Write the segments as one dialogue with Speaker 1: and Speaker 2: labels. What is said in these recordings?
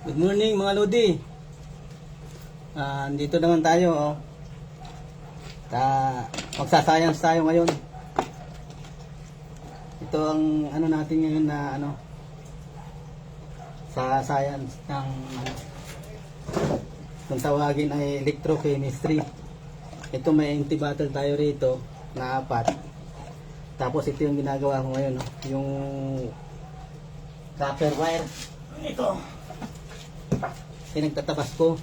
Speaker 1: Good morning mga Lodi. Dito naman tayo. Magsascience tayo ngayon. Ito ang ano natin ngayon na sa science ng kung tawagin ay electrochemistry. Ito may anti-battle tayo rito na 4. Tapos ito yung ginagawa ko ngayon, yung copper wire. Ito. Pinagtatabas ko.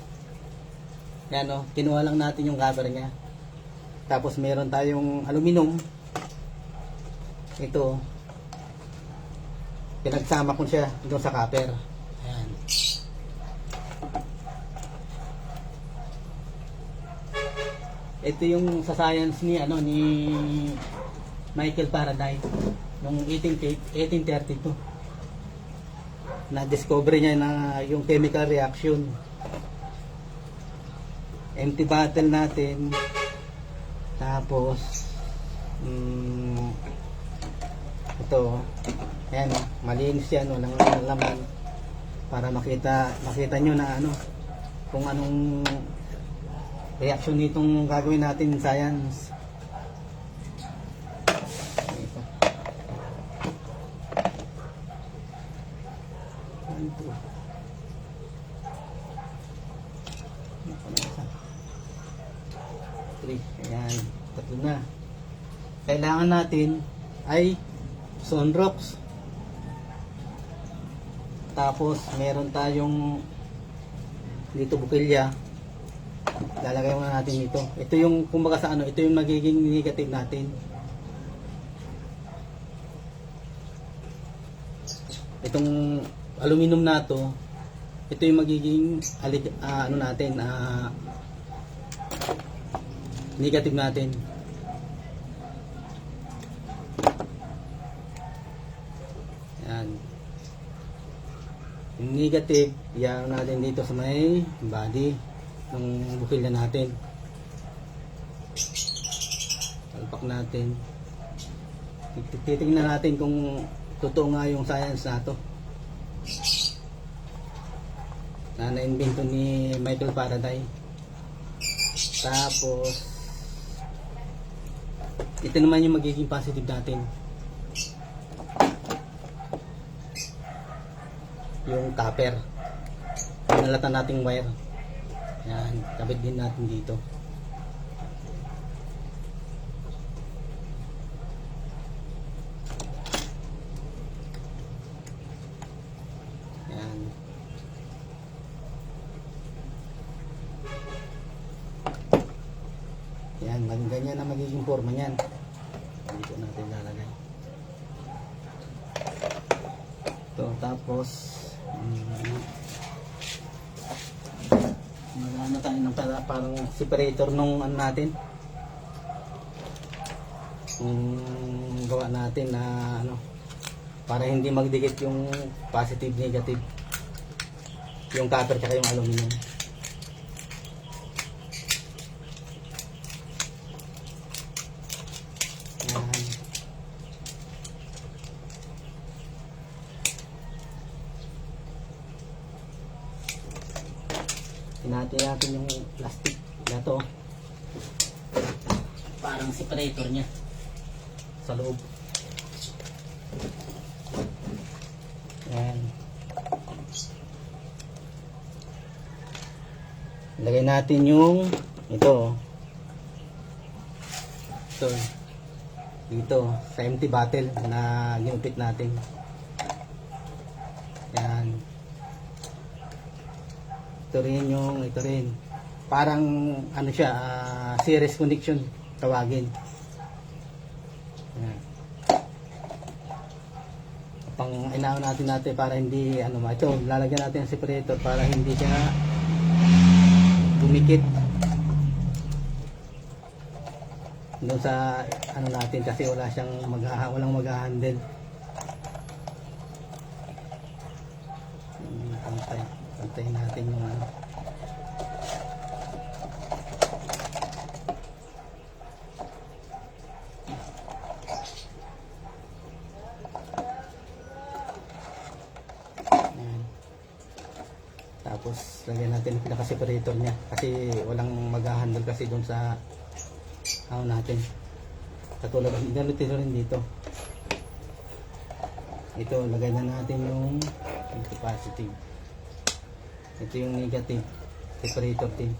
Speaker 1: Yan kinuha lang natin yung copper niya. Tapos meron tayong aluminum. Ito. Pinagsama ko siya doon sa copper. Ayan. Ito yung sa science ni ni Michael Faraday noong 1832. Na-discover niya na yung chemical reaction. Anti-battle natin. Tapos ito, ayan, malinis yan, walang laman, para makita nyo na kung anong reaction nitong gagawin natin science. Ayan, tatlo na. Kailangan natin ay sunrocks. Tapos meron tayong dito bukilya. Lalagay muna natin dito. Ito yung kumbaga sa ito yung magiging negative natin. Itong aluminum na to, ito yung magiging natin, negative natin. Yan. Yung negative, yan natin dito sa may body ng bukilya natin. Talpak natin. Titingnan natin kung totoo nga yung science na to. Na-invento ni Michael Faraday. Tapos ito naman yung magiging positive natin. Yung copper. Pinalatan nating wire. Yan, kabit din natin dito. Yan. Yan, ganyan na magiging forma niyan. Dito natin lalagay. Ito, tapos magana tayo ng parang separator nung natin. Gawa natin na para hindi magdikit yung positive negative. Yung copper tsaka yung aluminum. Hinati natin yung plastic na to, parang separator nya sa loob. Ayan. Lagay natin yung ito dito sa empty bottle na ginupit natin. Ayan. Ito rin parang siya, series connection tawagin. Ayan. Pang inaon natin para hindi ito lalagyan natin ang separator para hindi siya dumikit doon sa natin, kasi walang mag-handle. Pantayin natin yung Tapos lagyan natin ang pinaka-separator niya kasi walang mag-handle kasi doon sa ano natin. Katulad ganito rin dito. Ito, lagay na natin yung positive. Ito yung negative separator din.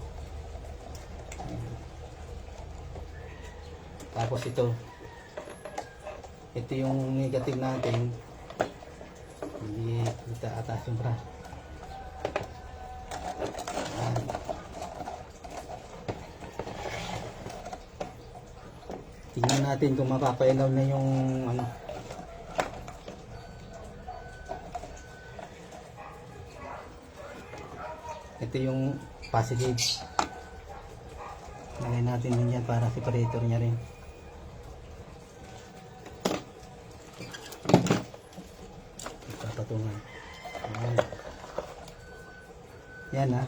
Speaker 1: Tapos ito yung negative natin. Hindi kita atas yung bra. Tingnan natin kung mapapailaw na yung ano. Ito yung positive. Lagay natin din yan para separator niya rin. Patungan. Yan ha.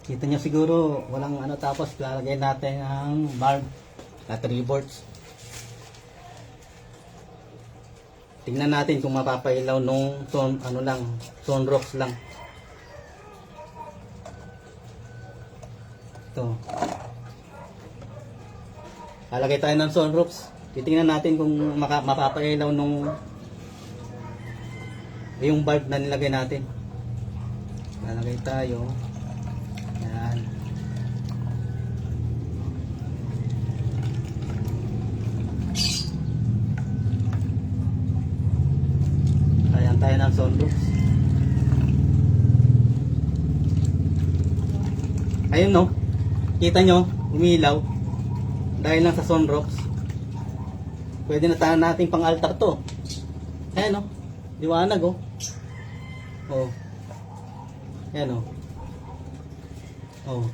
Speaker 1: Kita nyo siguro walang ano, tapos lalagay natin ang bulb na 3 volts. Tingnan natin kung mapapailaw nung sunrocks lang. Ito. Lalagay tayo ng sunrocks. Titingnan natin kung mapapailaw nung yung bulb na nilagay natin. Lalagay tayo. Yan. Ayan tayo ng sunroof. Ayun no. Kita nyo, umilaw. Dahil lang sa sunroofs. Pwede na tayo natin pang altar to. Ayan no. Liwanag oh. Oh. Ayan oh. Oh.